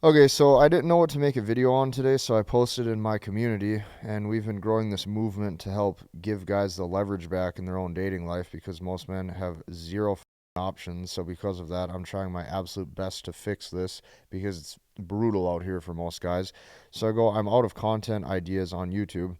Okay, so I didn't know what to make a video on today, so I posted in my community, and we've been growing this movement to help give guys the leverage back in their own dating life because most men have zero options. So because of that, I'm trying my absolute best to fix this because it's brutal out here for most guys. So I'm out of content ideas on YouTube.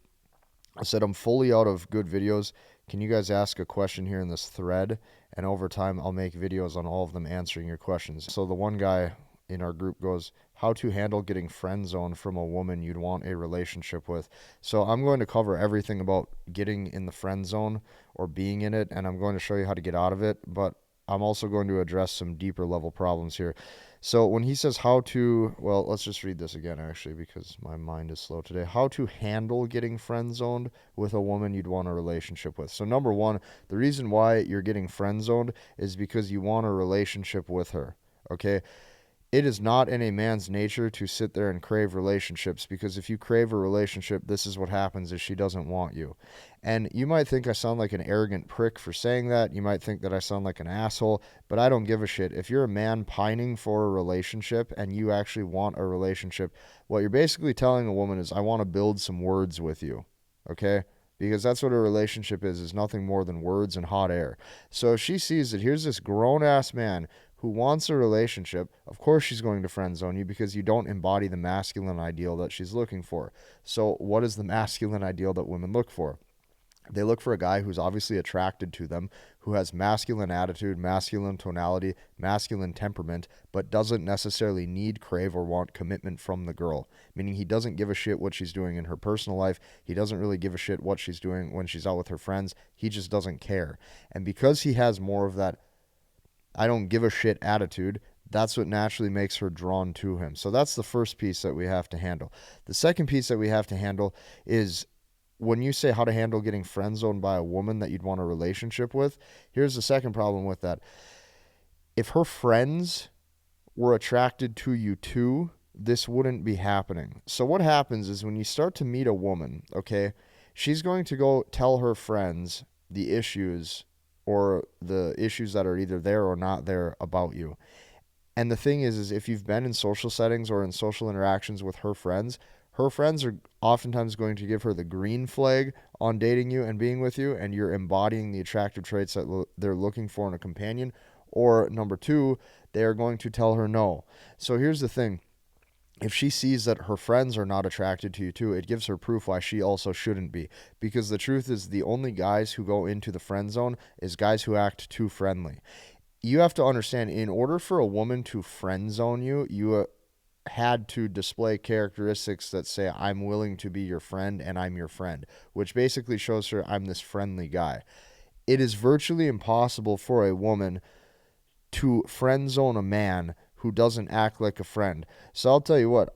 I said I'm fully out of good videos. Can you guys ask a question here in this thread? And over time, I'll make videos on all of them answering your questions. So the one guy in our group goes, how to handle getting friend zoned from a woman you'd want a relationship with. So I'm going to cover everything about getting in the friend zone or being in it, and I'm going to show you how to get out of it. But I'm also going to address some deeper level problems here. So when he says how to, well, let's just read this again actually because my mind is slow today. How to handle getting friend zoned with a woman you'd want a relationship with. So number one, the reason why you're getting friend zoned is because you want a relationship with her. Okay, it is not in a man's nature to sit there and crave relationships, because if you crave a relationship, this is what happens: is she doesn't want you. And you might think I sound like an arrogant prick for saying that. You might think that I sound like an asshole, but I don't give a shit. If you're a man pining for a relationship and you actually want a relationship, what you're basically telling a woman is, I want to build some words with you. Okay? Because that's what a relationship is nothing more than words and hot air. So if she sees that here's this grown ass man who wants a relationship, of course she's going to friend zone you because you don't embody the masculine ideal that she's looking for. So what is the masculine ideal that women look for? They look for a guy who's obviously attracted to them, who has masculine attitude, masculine tonality, masculine temperament, but doesn't necessarily need, crave, or want commitment from the girl. Meaning he doesn't give a shit what she's doing in her personal life. He doesn't really give a shit what she's doing when she's out with her friends. He just doesn't care. And because he has more of that I don't give a shit attitude, that's what naturally makes her drawn to him. So that's the first piece that we have to handle. The second piece that we have to handle is when you say how to handle getting friend zoned by a woman that you'd want a relationship with, here's the second problem with that. If her friends were attracted to you too, this wouldn't be happening. So what happens is when you start to meet a woman, okay, she's going to go tell her friends the issues or the issues that are either there or not there about you. And the thing is if you've been in social settings or in social interactions with her friends are oftentimes going to give her the green flag on dating you and being with you, and you're embodying the attractive traits that they're looking for in a companion. Or number two, they are going to tell her no. So here's the thing. If she sees that her friends are not attracted to you too, it gives her proof why she also shouldn't be. Because the truth is, the only guys who go into the friend zone is guys who act too friendly. You have to understand, in order for a woman to friend zone you, you had to display characteristics that say, I'm willing to be your friend and I'm your friend, which basically shows her I'm this friendly guy. It is virtually impossible for a woman to friend zone a man who doesn't act like a friend. So I'll tell you what,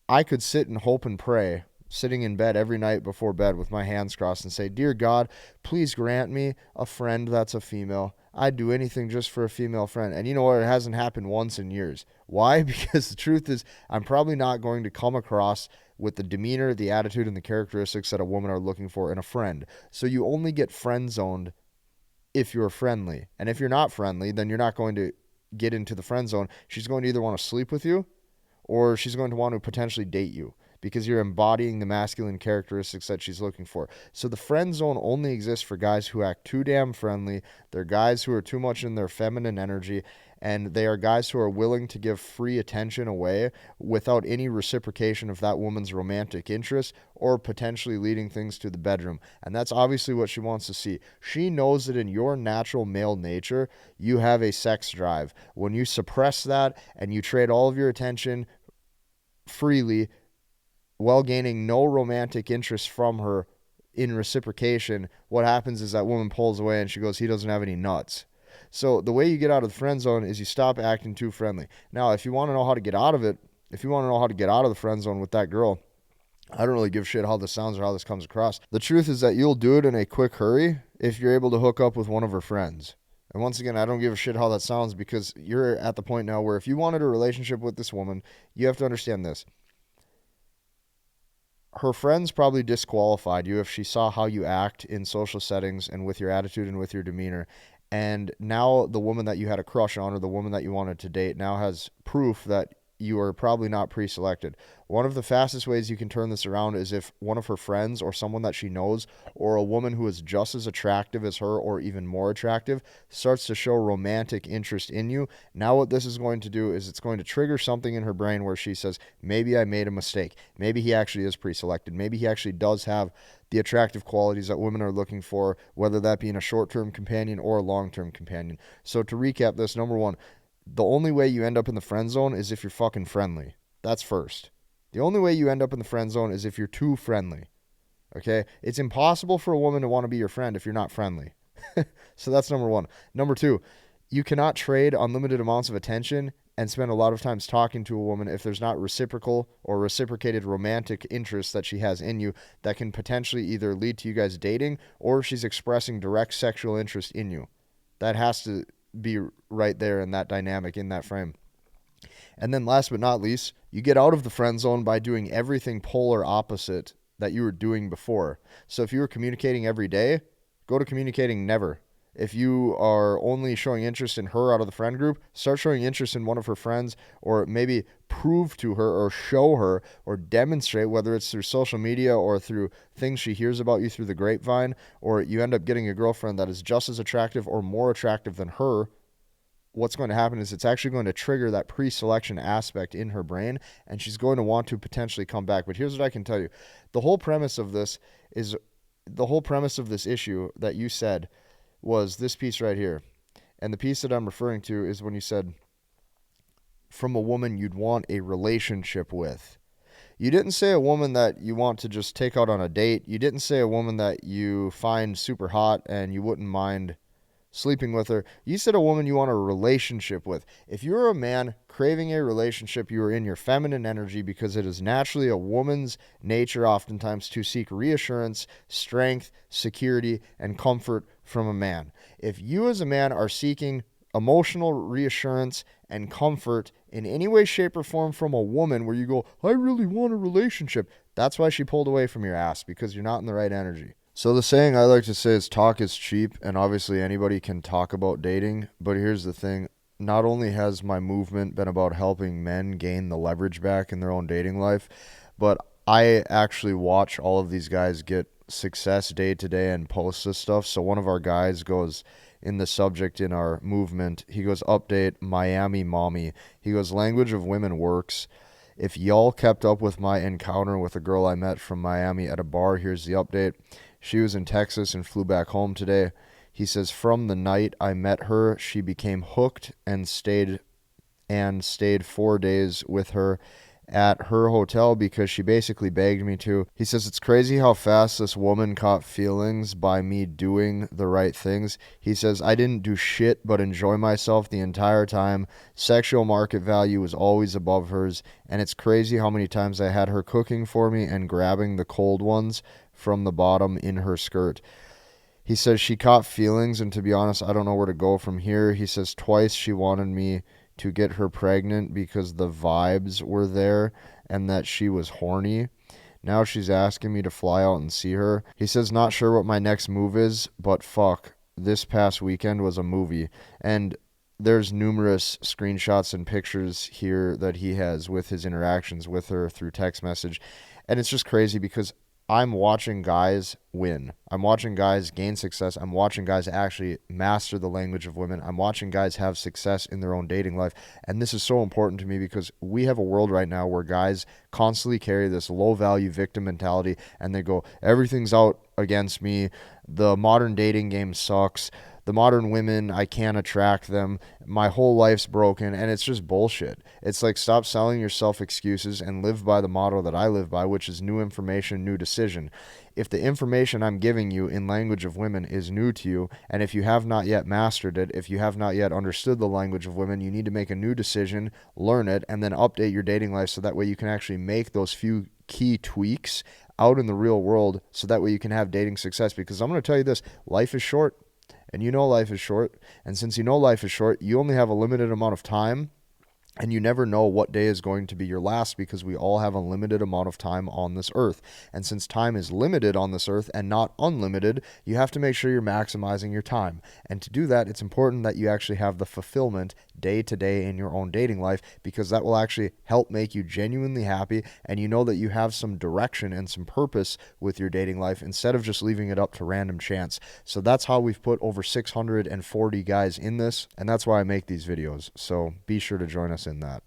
I could sit and hope and pray, sitting in bed every night before bed with my hands crossed and say, Dear God, please grant me a friend that's a female. I'd do anything just for a female friend. And you know what? It hasn't happened once in years. Why? Because the truth is, I'm probably not going to come across with the demeanor, the attitude, and the characteristics that a woman are looking for in a friend. So you only get friend zoned if you're friendly. And if you're not friendly, then you're not going to get into the friend zone. She's going to either want to sleep with you or she's going to want to potentially date you because you're embodying the masculine characteristics that she's looking for. So the friend zone only exists for guys who act too damn friendly. They're guys who are too much in their feminine energy, and they are guys who are willing to give free attention away without any reciprocation of that woman's romantic interest or potentially leading things to the bedroom. And that's obviously what she wants to see. She knows that in your natural male nature, you have a sex drive. When you suppress that and you trade all of your attention freely while gaining no romantic interest from her in reciprocation, what happens is that woman pulls away and she goes, he doesn't have any nuts. So the way you get out of the friend zone is you stop acting too friendly. Now, if you want to know how to get out of it, if you want to know how to get out of the friend zone with that girl, I don't really give a shit how this sounds or how this comes across. The truth is that you'll do it in a quick hurry if you're able to hook up with one of her friends. And once again, I don't give a shit how that sounds because you're at the point now where if you wanted a relationship with this woman, you have to understand this. Her friends probably disqualified you if she saw how you act in social settings and with your attitude and with your demeanor. And now the woman that you had a crush on or the woman that you wanted to date now has proof that you are probably not pre-selected. One of the fastest ways you can turn this around is if one of her friends or someone that she knows or a woman who is just as attractive as her or even more attractive starts to show romantic interest in you. Now what this is going to do is it's going to trigger something in her brain where she says, maybe I made a mistake. Maybe he actually is pre-selected. Maybe he actually does have the attractive qualities that women are looking for, whether that be in a short-term companion or a long-term companion. So to recap this, number one, the only way you end up in the friend zone is if you're fucking friendly. That's first. The only way you end up in the friend zone is if you're too friendly. Okay? It's impossible for a woman to want to be your friend if you're not friendly. So that's number one. Number two, you cannot trade unlimited amounts of attention and spend a lot of times talking to a woman if there's not reciprocal or reciprocated romantic interest that she has in you that can potentially either lead to you guys dating or she's expressing direct sexual interest in you. That has to be right there in that dynamic, in that frame. And then last but not least, you get out of the friend zone by doing everything polar opposite that you were doing before. So if you were communicating every day, go to communicating never. If you are only showing interest in her out of the friend group, start showing interest in one of her friends, or maybe prove to her or show her or demonstrate, whether it's through social media or through things she hears about you through the grapevine, or you end up getting a girlfriend that is just as attractive or more attractive than her. What's going to happen is it's actually going to trigger that pre-selection aspect in her brain, and she's going to want to potentially come back. But here's what I can tell you. The whole premise of this issue that you said was this piece right here. And the piece that I'm referring to is when you said, from a woman you'd want a relationship with. You didn't say a woman that you want to just take out on a date. You didn't say a woman that you find super hot and you wouldn't mind sleeping with her. You said a woman you want a relationship with. If you're a man craving a relationship, you are in your feminine energy, because it is naturally a woman's nature oftentimes to seek reassurance, strength, security, and comfort from a man. If you as a man are seeking emotional reassurance and comfort in any way, shape, or form from a woman where you go, I really want a relationship, that's why she pulled away from your ass, because you're not in the right energy. So the saying I like to say is talk is cheap, and obviously anybody can talk about dating, but here's the thing. Not only has my movement been about helping men gain the leverage back in their own dating life, but I actually watch all of these guys get success day to day and post this stuff. So one of our guys goes in the subject in our movement, he goes, update, Miami mommy. He goes, language of women works. If y'all kept up with my encounter with a girl I met from Miami at a bar, here's the update. She was in Texas and flew back home today. He says, from the night I met her, she became hooked and stayed 4 days with her at her hotel because she basically begged me to. He says, it's crazy how fast this woman caught feelings by me doing the right things. He says, I didn't do shit but enjoy myself the entire time. Sexual market value was always above hers, and it's crazy how many times I had her cooking for me and grabbing the cold ones from the bottom in her skirt. He says she caught feelings, and to be honest, I don't know where to go from here. He says twice she wanted me to get her pregnant because the vibes were there and that she was horny. Now she's asking me to fly out and see her. He says not sure what my next move is, but fuck, this past weekend was a movie. And there's numerous screenshots and pictures here that he has with his interactions with her through text message. And it's just crazy because I'm watching guys win. I'm watching guys gain success. I'm watching guys actually master the language of women. I'm watching guys have success in their own dating life. And this is so important to me because we have a world right now where guys constantly carry this low-value victim mentality and they go, everything's out against me. The modern dating game sucks. The modern women, I can't attract them. My whole life's broken, and it's just bullshit. It's like, stop selling yourself excuses and live by the motto that I live by, which is new information, new decision. If the information I'm giving you in language of women is new to you, and if you have not yet mastered it, if you have not yet understood the language of women, you need to make a new decision, learn it, and then update your dating life so that way you can actually make those few key tweaks out in the real world so that way you can have dating success. Because I'm going to tell you this, life is short. And you know life is short. And since you know life is short, you only have a limited amount of time And you never know what day is going to be your last, because we all have a limited amount of time on this earth. And since time is limited on this earth and not unlimited, you have to make sure you're maximizing your time. And to do that, it's important that you actually have the fulfillment day to day in your own dating life, because that will actually help make you genuinely happy, and you know that you have some direction and some purpose with your dating life instead of just leaving it up to random chance. So that's how we've put over 640 guys in this, and that's why I make these videos. So be sure to join us in that.